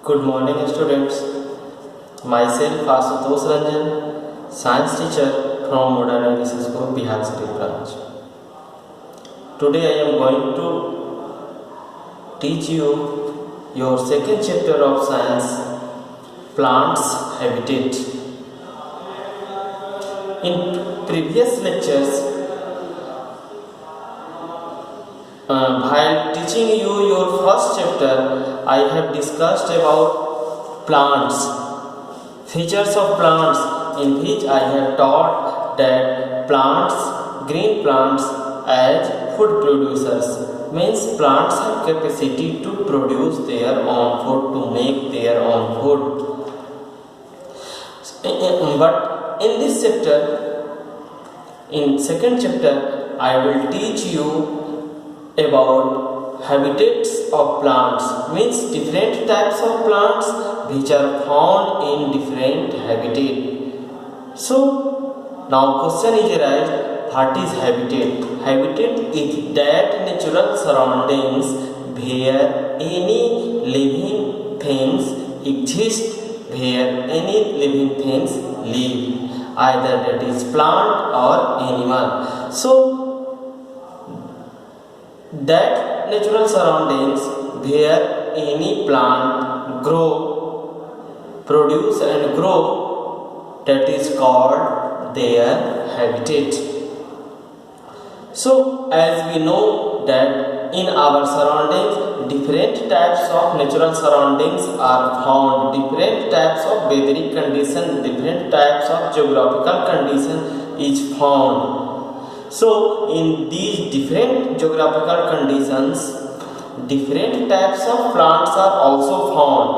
Good morning, students. Myself Ashutosh Ranjan, science teacher from Modern English School, Bihar City branch. Today I am going to teach you your second chapter of science, plants habitat. In previous lectures, while teaching you your first chapter, I have discussed about plants, features of plants, in which I have taught that plants, green plants as food producers, means plants have capacity to produce their own food, to make their own food. But in this chapter, in second chapter, I will teach you about habitats of plants, means different types of plants which are found in different habitat. So now question is arised, what is habitat? Habitat is that natural surroundings where any living things exist, where any living things live, either that is plant or animal. So that natural surroundings where any plant produce and grow, that is called their habitat. So as we know that in our surroundings different types of natural surroundings are found, different types of weathering condition, different types of geographical condition is found. So in these different geographical conditions, different types of plants are also found.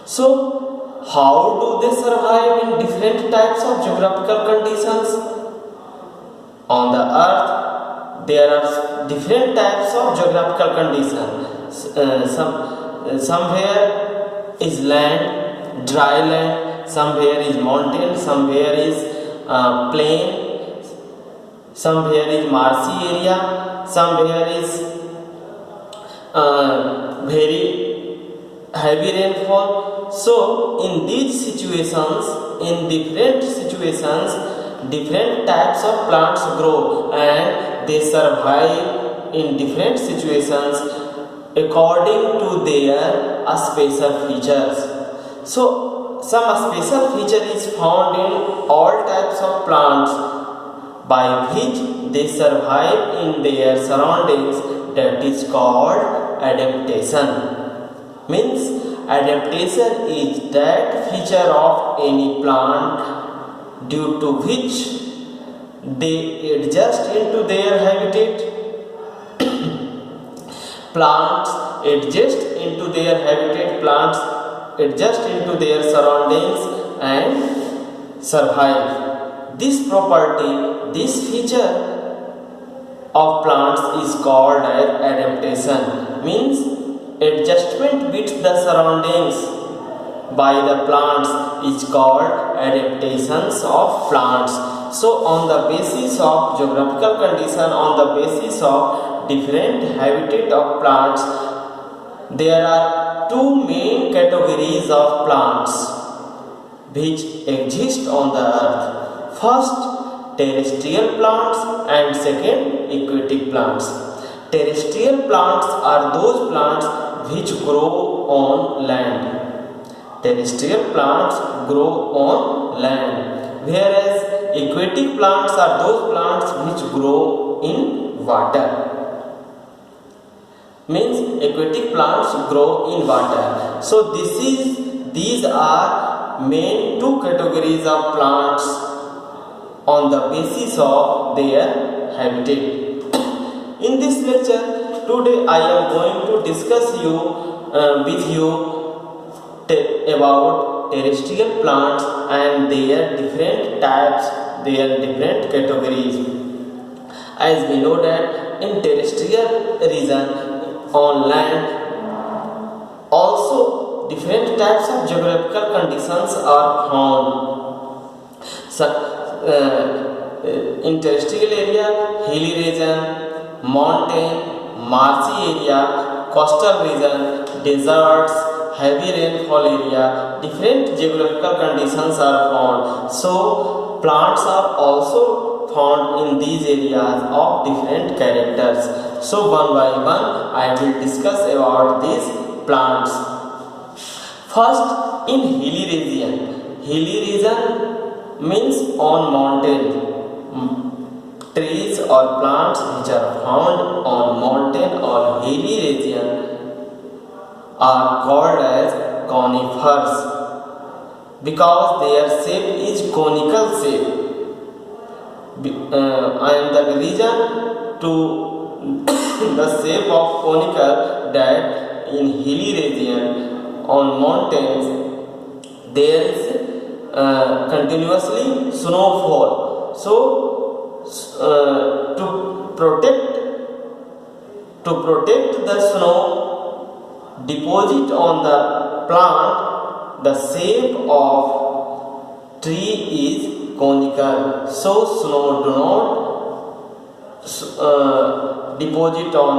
So how do they survive in different types of geographical conditions? On the earth, there are different types of geographical conditions. Somewhere is land, dry land, somewhere is mountain, somewhere is plain, somewhere is marshy area, somewhere is very heavy rainfall. So in these situations, in different situations, different types of plants grow and they survive in different situations according to their special features. So some special feature is found in all types of plants by which they survive in their surroundings, that is called adaptation. Means adaptation is that feature of any plant due to which they adjust into their habitat. Plants adjust into their habitat, plants adjust into their surroundings and survive. This property, this feature of plants is called as adaptation, means adjustment with the surroundings by the plants is called adaptations of plants. So on the basis of geographical condition, on the basis of different habitat of plants, there are two main categories of plants which exist on the earth. First, terrestrial plants and second, aquatic plants. Terrestrial plants are those plants which grow on land. Terrestrial plants grow on land, whereas aquatic plants are those plants which grow in water. Means aquatic plants grow in water. So these are main two categories of plants on the basis of their habitat. In this lecture, today I am going to discuss with you about terrestrial plants and their different types, their different categories. As we know that in terrestrial region on land, also different types of geographical conditions are found. So, in terrestrial area, hilly region, mountain, marshy area, coastal region, deserts, heavy rainfall area, different geographical conditions are found. So plants are also found in these areas of different characters. So one by one I will discuss about these plants. First, in hilly region. Hilly region means on mountain. Trees or plants which are found on mountain or hilly region are called as conifers because their shape is conical shape. And the reason to the shape of conical that in hilly region on mountains there is continuously snowfall. So to protect the snow deposit on the plant, the shape of tree is conical. So snow do not deposit on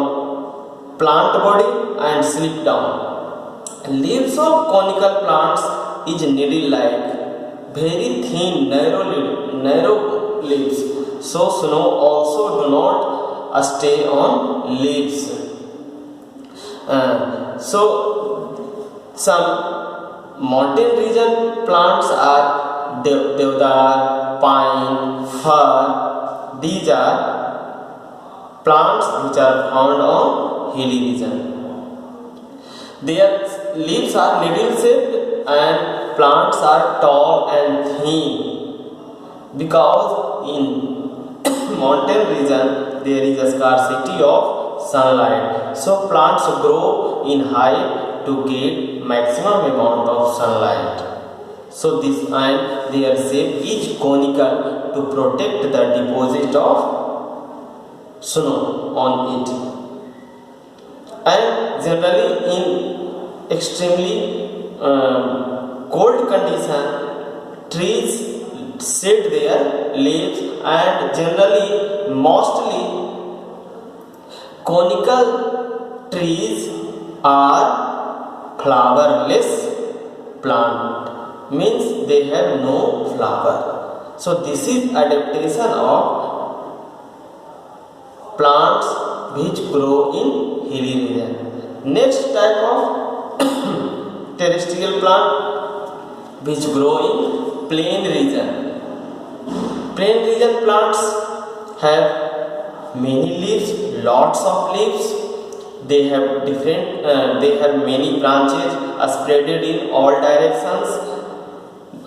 plant body and slip down. Leaves of conical plants is needle-like, very thin, narrow leaves. So snow also do not stay on leaves. So some mountain region plants are deodar, pine, fir. These are plants which are found on hilly region. Their leaves are needle shaped and plants are tall and thin because in mountain region there is a scarcity of sunlight. So plants grow in height to get maximum amount of sunlight. So this and their shape is conical to protect the deposit of snow on it. And generally in extremely cold condition, trees shed their leaves, and generally mostly conical trees are flowerless plant, means they have no flower. So this is adaptation of plants which grow in hilly region. Next type of terrestrial plant which grow in plain region. Plain region plants have many leaves, lots of leaves. They have many branches spreaded in all directions,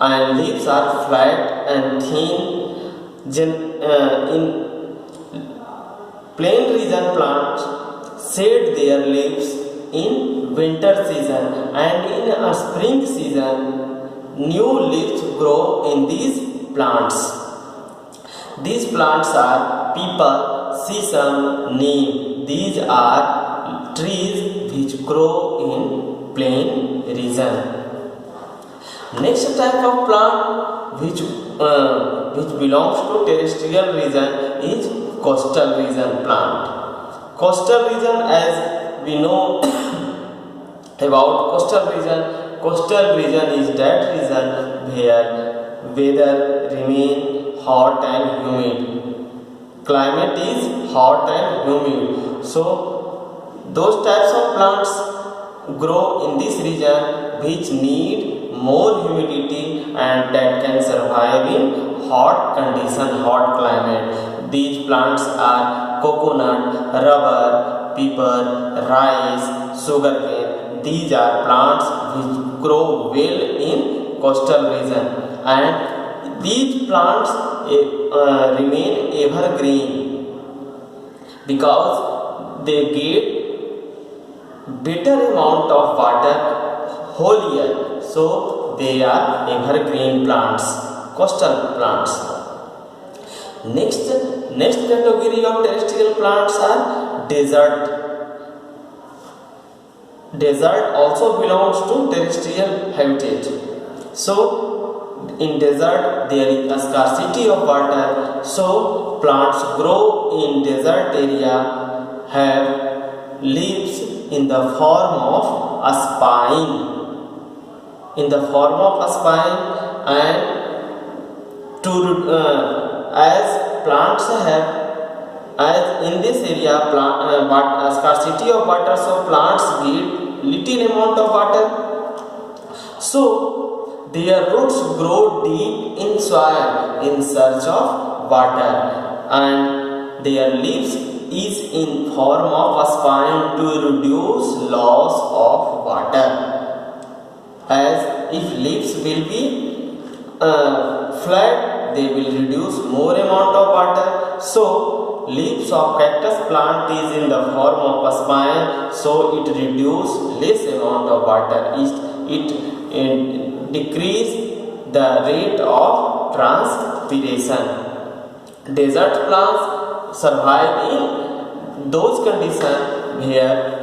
and leaves are flat and thin. In plain region plants shed their leaves in winter season, and in a spring season new leaves grow in these plants. These plants are peepal, sesame, neem. These are trees which grow in plain region. Next type of plant which belongs to terrestrial region is coastal region plant. Coastal region, as we know about coastal region is that region where weather remain hot and humid. Climate is hot and humid. So those types of plants grow in this region which need more humidity and that can survive in hot condition, hot climate. These plants are coconut, rubber, pepper, rice, sugarcane. These are plants which grow well in coastal region, and these plants remain evergreen because they get better amount of water whole year. So they are evergreen plants, coastal plants. Next category of terrestrial plants are desert. Desert also belongs to terrestrial habitat. So in desert there is a scarcity of water, so plants grow in desert area have leaves in the form of a spine. in the form of a spine, and to as plants have, as in this area but scarcity of water, so plants get little amount of water, so their roots grow deep in soil in search of water, and their leaves is in form of a spine to reduce loss of water. As if leaves will be flat, they will reduce more amount of water. So leaves of cactus plant is in the form of a spine, so it reduce less amount of water. It decrease the rate of transpiration. Desert plants survive in those conditions where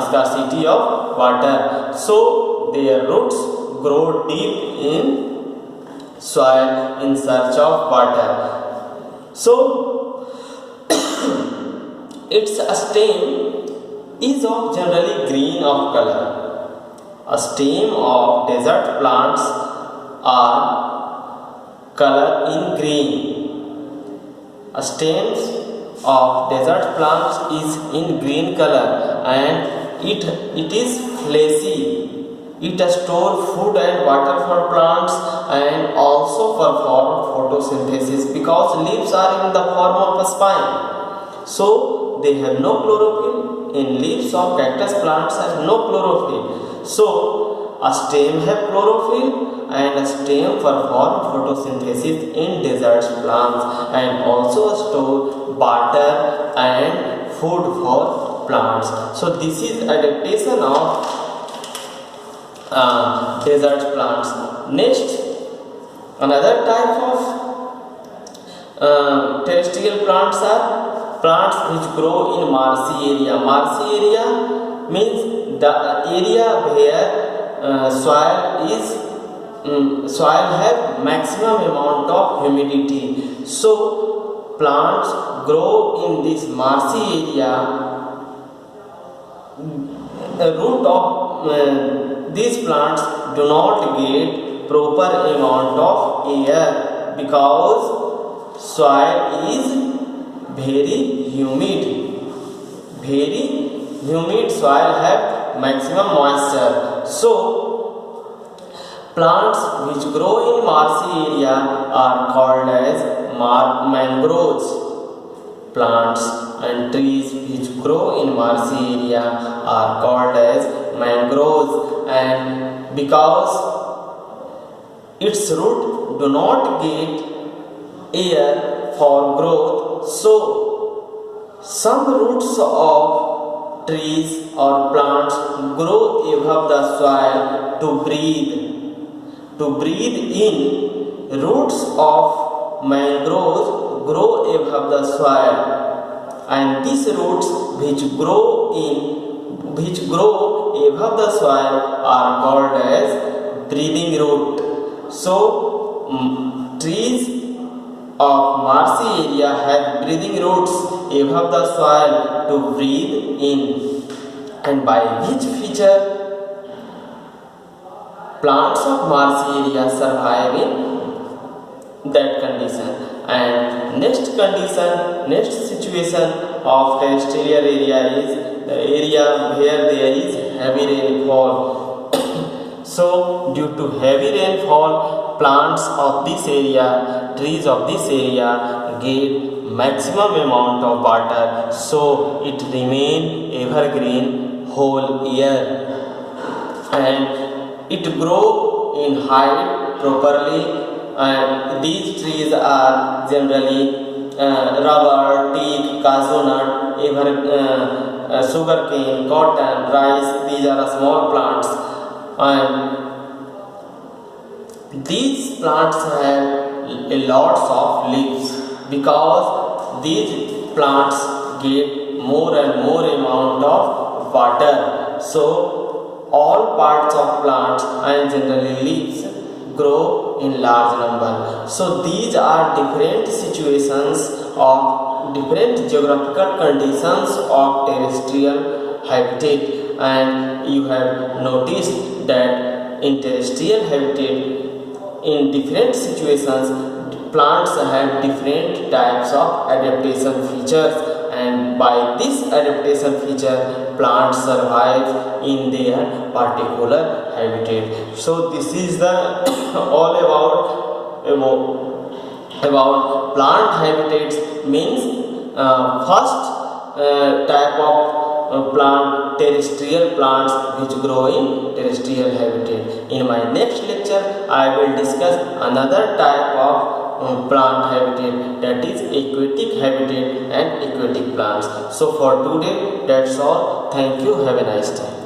scarcity of water, so their roots grow deep in soil in search of water. So its stem is of generally green of color. A stem of desert plants are color in green. A stems of desert plants is in green color, and it is fleshy. It stores food and water for plants and also perform photosynthesis, because leaves are in the form of a spine, so they have no chlorophyll. In leaves of cactus plants have no chlorophyll, so a stem have chlorophyll, and a stem perform photosynthesis in desert plants and also store water and food for plants. So this is adaptation of desert plants. Next, another type of terrestrial plants are plants which grow in marshy area. Marshy area means the area where soil have maximum amount of humidity. So plants grow in this marshy area. The root of these plants do not get proper amount of air, because soil is very humid. Very humid soil have maximum moisture. So plants which grow in marshy area are called as mangroves. Plants and trees which grow in marshy area are called as mangroves, and because its root do not get air for growth, so some roots of trees or plants grow above the soil to breathe in. Roots of mangroves grow above the soil, and these roots which grow above the soil are called as breathing root. So trees of marshy area have breathing roots above the soil to breathe in, and by which feature plants of marshy area survive in that condition. And next situation of terrestrial area is the area where there is heavy rainfall. So due to heavy rainfall, plants of this area, trees of this area get maximum amount of water, so it remain evergreen whole year, and it grow in height properly. And these trees are generally rubber, teak, cashew nut, sugarcane, cotton, rice. These are small plants, and these plants have a lots of leaves, because these plants get more and more amount of water. So all parts of plants and generally leaves grow in large number. So these are different situations of different geographical conditions of terrestrial habitat. and you have noticed that in terrestrial habitat, in different situations, plants have different types of adaptation features, and by this adaptation feature, plants survive in their particular habitat. So this is the all about plant habitats. Means first type of plant, terrestrial plants which grow in terrestrial habitat. In my next lecture, I will discuss another type of plant habitat, that is aquatic habitat and aquatic plants. So for today, that's all. Thank you. Have a nice time.